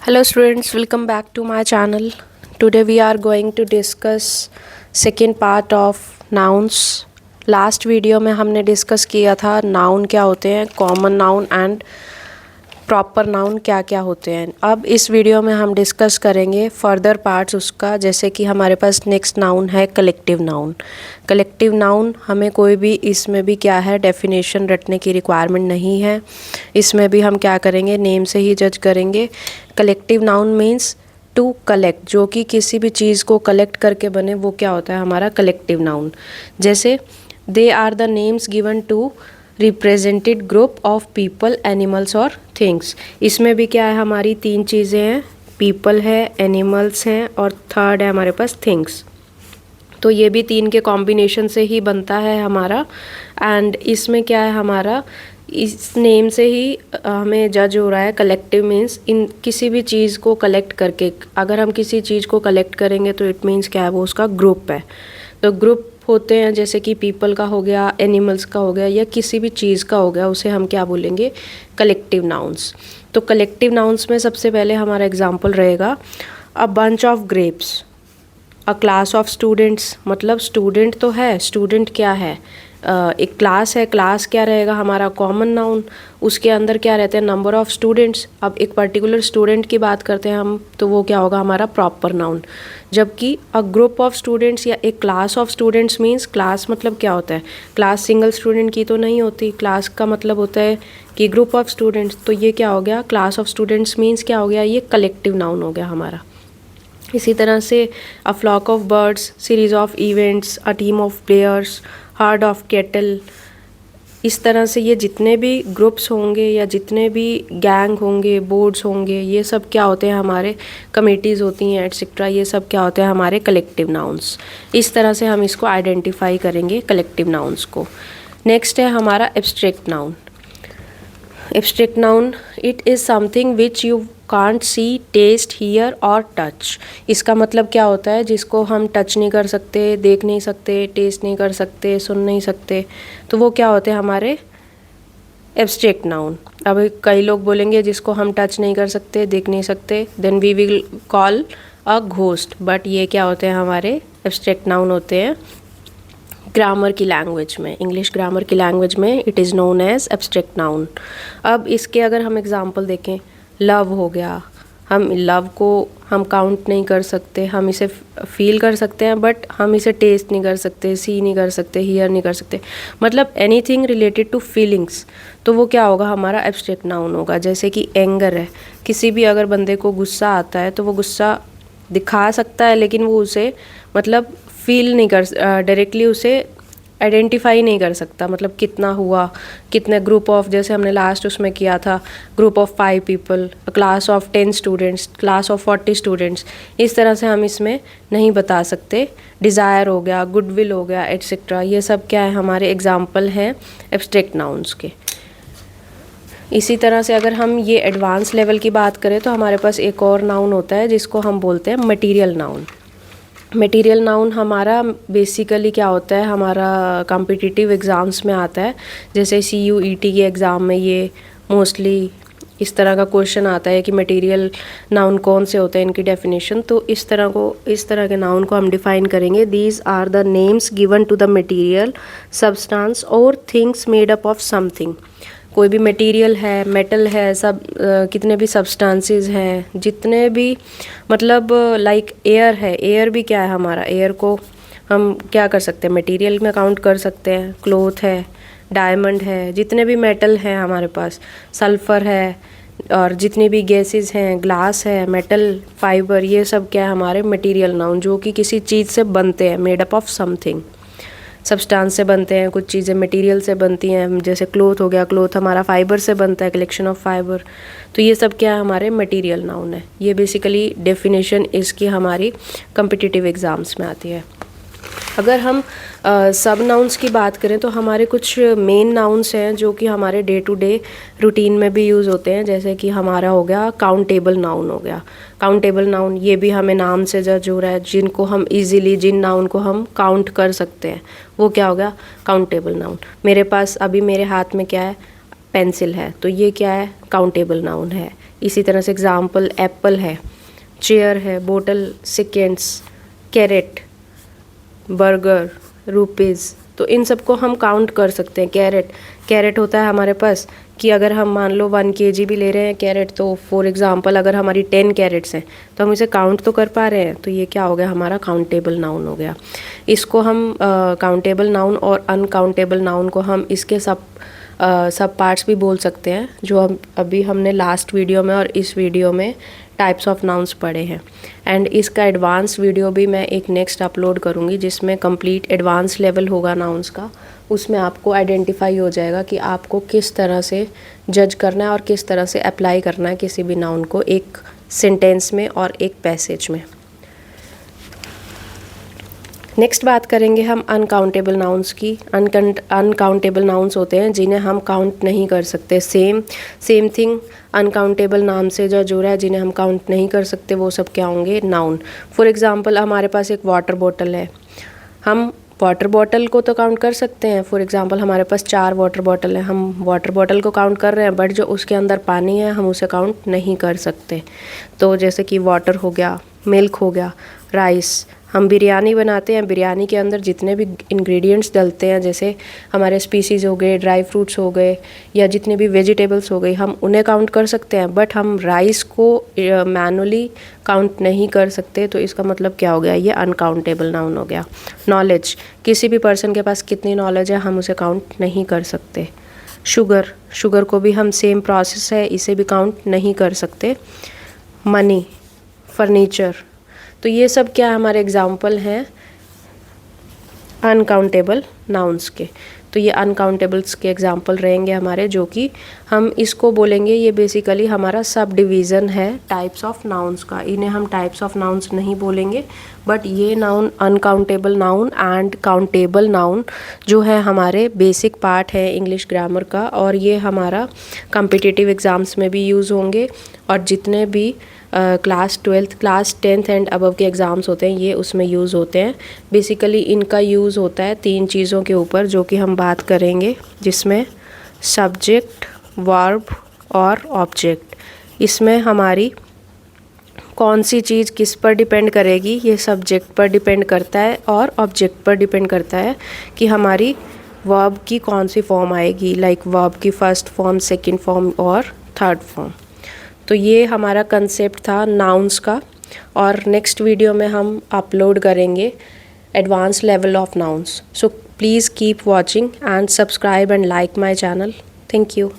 Hello students, welcome back to my channel. Today we are going to discuss second part of nouns. Last video में हमने discuss किया था noun क्या होते हैं, common noun and proper noun क्या क्या होते हैं. अब इस वीडियो में हम डिस्कस करेंगे फर्दर पार्ट्स उसका, जैसे कि हमारे पास नेक्स्ट नाउन है कलेक्टिव नाउन. कलेक्टिव नाउन हमें कोई भी इसमें भी क्या है डेफिनेशन रटने की रिक्वायरमेंट नहीं है. इसमें भी हम क्या करेंगे, नेम से ही जज करेंगे. Collective noun means to collect, जो कि किसी भी चीज़ को कलेक्ट करके बने, वो क्या होता है हमारा कलेक्टिव नाउन. जैसे they are the names given to represented group of people, animals और थिंग्स. इसमें भी क्या है, हमारी तीन चीज़ें हैं, पीपल है, एनिमल्स हैं और थर्ड है हमारे पास थिंग्स. तो ये भी तीन के कॉम्बिनेशन से ही बनता है हमारा. एंड इसमें क्या है हमारा, इस नेम से ही हमें जज हो रहा है कलेक्टिव मीन्स इन किसी भी चीज़ को कलेक्ट करके. अगर हम किसी चीज़ को कलेक्ट करेंगे तो इट मीन्स क्या है, वो उसका ग्रुप है. तो ग्रुप होते हैं जैसे कि पीपल का हो गया, एनिमल्स का हो गया या किसी भी चीज़ का हो गया, उसे हम क्या बोलेंगे, कलेक्टिव नाउन्स. तो कलेक्टिव नाउन्स में सबसे पहले हमारा एग्जाम्पल रहेगा a bunch of grapes, a class of students. मतलब स्टूडेंट तो है, स्टूडेंट क्या है, एक क्लास है. क्लास क्या रहेगा हमारा कॉमन नाउन. उसके अंदर क्या रहते हैं, नंबर ऑफ स्टूडेंट्स. अब एक पर्टिकुलर स्टूडेंट की बात करते हैं हम, तो वो क्या होगा हमारा प्रॉपर नाउन. जबकि अ ग्रुप ऑफ स्टूडेंट्स या एक class of students means, class मतलब क्या होता है, क्लास सिंगल स्टूडेंट की तो नहीं होती. क्लास का मतलब होता है कि ग्रुप ऑफ स्टूडेंट्स. तो ये क्या हो गया, क्लास ऑफ स्टूडेंट्स मीन्स क्या हो गया, ये कलेक्टिव नाउन हो गया हमारा. इसी तरह से a flock of birds, series of events, a team of players, herd of cattle. इस तरह से ये जितने भी ग्रुप्स होंगे या जितने भी गैंग होंगे, बोर्ड्स होंगे, ये सब क्या होते हैं हमारे, कमेटीज़ होती हैं एट्सेट्रा, ये सब क्या होते हैं हमारे कलेक्टिव नाउन्स. इस तरह से हम इसको आइडेंटिफाई करेंगे कलेक्टिव नाउन्स को. नेक्स्ट है हमारा abstract noun. Abstract noun, it is something which you can't see, taste, hear और टच. इसका मतलब क्या होता है, जिसको हम टच नहीं कर सकते, देख नहीं सकते, टेस्ट नहीं कर सकते, सुन नहीं सकते, तो वो क्या होते हैं हमारे एब्स्ट्रैक्ट नाउन. अब कई लोग बोलेंगे जिसको हम टच नहीं कर सकते, देख नहीं सकते, then we will call a ghost. But ये क्या होते हैं हमारे एब्स्ट्रैक्ट नाउन होते हैं ग्रामर की लैंग्वेज में, इंग्लिश ग्रामर की लैंग्वेज में it is known as abstract noun. अब इसके अगर हम एग्जांपल देखें, लव हो गया. हम लव को हम काउंट नहीं कर सकते, हम इसे फील कर सकते हैं बट हम इसे टेस्ट नहीं कर सकते, सी नहीं कर सकते, हियर नहीं कर सकते. मतलब एनीथिंग रिलेटेड टू फीलिंग्स, तो वो क्या होगा हमारा एब्स्ट्रैक्ट नाउन होगा. जैसे कि एंगर है, किसी भी अगर बंदे को गुस्सा आता है तो वो गुस्सा दिखा सकता है लेकिन वो उसे मतलब फील नहीं कर, डायरेक्टली उसे आइडेंटिफाई नहीं कर सकता. मतलब कितना हुआ, कितने ग्रुप ऑफ, जैसे हमने लास्ट उसमें किया था group of 5 people, class of 10 students, class of 40 students. इस तरह से हम इसमें नहीं बता सकते. डिज़ायर हो गया, गुडविल हो गया एट्सेट्रा, ये सब क्या है हमारे एग्जाम्पल हैं एब्स्ट्रैक्ट नाउन्स के. इसी तरह से अगर हम ये एडवांस लेवल की बात करें तो हमारे पास एक और नाउन होता है जिसको हम बोलते हैं मटीरियल नाउन. मटेरियल नाउन हमारा बेसिकली क्या होता है, हमारा कॉम्पिटिटिव एग्ज़ाम्स में आता है. जैसे CUET के एग्ज़ाम में ये मोस्टली इस तरह का क्वेश्चन आता है कि मटेरियल नाउन कौन से होते हैं, इनकी डेफिनेशन. तो इस तरह के नाउन को हम डिफ़ाइन करेंगे. These are the names given to the material, substance और things made up of something. कोई भी मटेरियल है, मेटल है, सब कितने भी सब्सटेंसेस हैं, जितने भी मतलब लाइक एयर है, एयर भी क्या है हमारा, एयर को हम क्या कर सकते हैं, मटेरियल में काउंट कर सकते हैं. क्लॉथ है, डायमंड है, जितने भी मेटल हैं हमारे पास, सल्फ़र है और जितनी भी गैसेस हैं, ग्लास है, मेटल, फाइबर, ये सब क्या है हमारे मटेरियल नाउन, जो कि किसी चीज़ से बनते हैं, made up of something. Substance से बनते हैं, कुछ चीज़ें मटेरियल से बनती हैं. जैसे क्लॉथ हो गया, क्लॉथ हमारा फाइबर से बनता है, कलेक्शन ऑफ फाइबर. तो ये सब क्या है हमारे मटेरियल नाउन है. ये बेसिकली डेफिनेशन इसकी हमारी कॉम्पिटिटिव एग्ज़ाम्स में आती है. अगर हम सब नाउन्स की बात करें तो हमारे कुछ मेन नाउन्स हैं जो कि हमारे डे टू डे रूटीन में भी यूज़ होते हैं. जैसे कि हमारा हो गया काउंटेबल नाउन हो गया. काउंटेबल नाउन ये भी हमें नाम से जज हो रहा है, जिनको हम इजीली, जिन नाउन को हम काउंट कर सकते हैं, वो क्या हो गया काउंटेबल नाउन. मेरे पास अभी मेरे हाथ में क्या है, पेंसिल है, तो ये क्या है काउंटेबल नाउन है. इसी तरह से एग्जाम्पल एप्पल है, चेयर है, बोतल, सेकेंड्स, कैरेट, बर्गर, रुपीज़। तो इन सबको हम काउंट कर सकते हैं। कैरेट होता है हमारे पास कि अगर हम मान लो 1 kg भी ले रहे हैं कैरेट, तो फॉर एग्जांपल अगर हमारी 10 कैरेट्स हैं तो हम इसे काउंट तो कर पा रहे हैं, तो ये क्या हो गया, हमारा काउंटेबल नाउन हो गया। इसको हम काउंटेबल नाउन और अनकाउंटेबल नाउन को हम इसके सब पार्ट्स भी बोल सकते हैं, जो हम अभी हमने लास्ट वीडियो में और इस वीडियो में टाइप्स ऑफ नाउन्स पढ़े हैं। एंड इसका एडवांस वीडियो भी मैं एक नेक्स्ट अपलोड करूँगी, जिसमें कंप्लीट एडवांस लेवल होगा नाउन्स का। उसमें आपको आइडेंटिफाई हो जाएगा कि आपको किस तरह से जज करना है और किस तरह से अप्लाई करना है किसी भी नाउन को एक सेंटेंस में और एक पैसेज में। नेक्स्ट बात करेंगे हम अनकाउंटेबल नाउन्स की। अनकाउंटेबल नाउन्स होते हैं जिन्हें हम काउंट नहीं कर सकते। सेम थिंग अनकाउंटेबल नाम से जो जुड़ा है, जिन्हें हम काउंट नहीं कर सकते, वो सब क्या होंगे, नाउन। फॉर एग्जांपल हमारे पास एक वाटर बॉटल है, हम वाटर बॉटल को तो काउंट कर सकते हैं। फॉर एग्जांपल हमारे पास 4 वाटर बॉटल है, हम वाटर बॉटल को काउंट कर रहे हैं, बट जो उसके अंदर पानी है हम उसे काउंट नहीं कर सकते। तो जैसे कि वाटर हो गया, मिल्क हो गया, राइस। हम बिरयानी बनाते हैं, बिरयानी के अंदर जितने भी इंग्रेडिएंट्स डलते हैं, जैसे हमारे स्पीसीज हो गए, ड्राई फ्रूट्स हो गए, या जितने भी वेजिटेबल्स हो गई, हम उन्हें काउंट कर सकते हैं, बट हम राइस को मैनुअली काउंट नहीं कर सकते। तो इसका मतलब क्या हो गया, ये अनकाउंटेबल नाउन हो गया। नॉलेज, किसी भी पर्सन के पास कितनी नॉलेज है हम उसे काउंट नहीं कर सकते। शुगर को भी हम सेम प्रोसेस है, इसे भी काउंट नहीं कर सकते। मनी, फर्नीचर, तो ये सब क्या हमारे एग्जाम्पल हैं अनकाउंटेबल नाउन्स के। तो ये अनकाउंटेबल्स के एग्जाम्पल रहेंगे हमारे, जो कि हम इसको बोलेंगे, ये बेसिकली हमारा सब डिवीज़न है टाइप्स ऑफ नाउन्स का। इन्हें हम टाइप्स ऑफ नाउन्स नहीं बोलेंगे, बट ये noun uncountable noun and countable noun जो है हमारे बेसिक पार्ट है इंग्लिश ग्रामर का, और ये हमारा कॉम्पिटिटिव एग्ज़ाम्स में भी यूज़ होंगे, और जितने भी class 12th, class 10th and above के एग्ज़ाम्स होते हैं ये उसमें यूज़ होते हैं। बेसिकली इनका यूज़ होता है 3 चीज़ों के ऊपर, जो कि हम बात करेंगे, जिसमें सब्जेक्ट, वर्ब और ऑब्जेक्ट। इसमें हमारी कौन सी चीज़ किस पर डिपेंड करेगी, ये सब्जेक्ट पर डिपेंड करता है और ऑब्जेक्ट पर डिपेंड करता है कि हमारी वर्ब की कौन सी फॉर्म आएगी, लाइक वर्ब की फर्स्ट फॉर्म, सेकंड फॉर्म और थर्ड फॉर्म। तो ये हमारा कंसेप्ट था नाउन्स का, और नेक्स्ट वीडियो में हम अपलोड करेंगे advance level of nouns. So please keep watching and subscribe and like my channel. Thank you.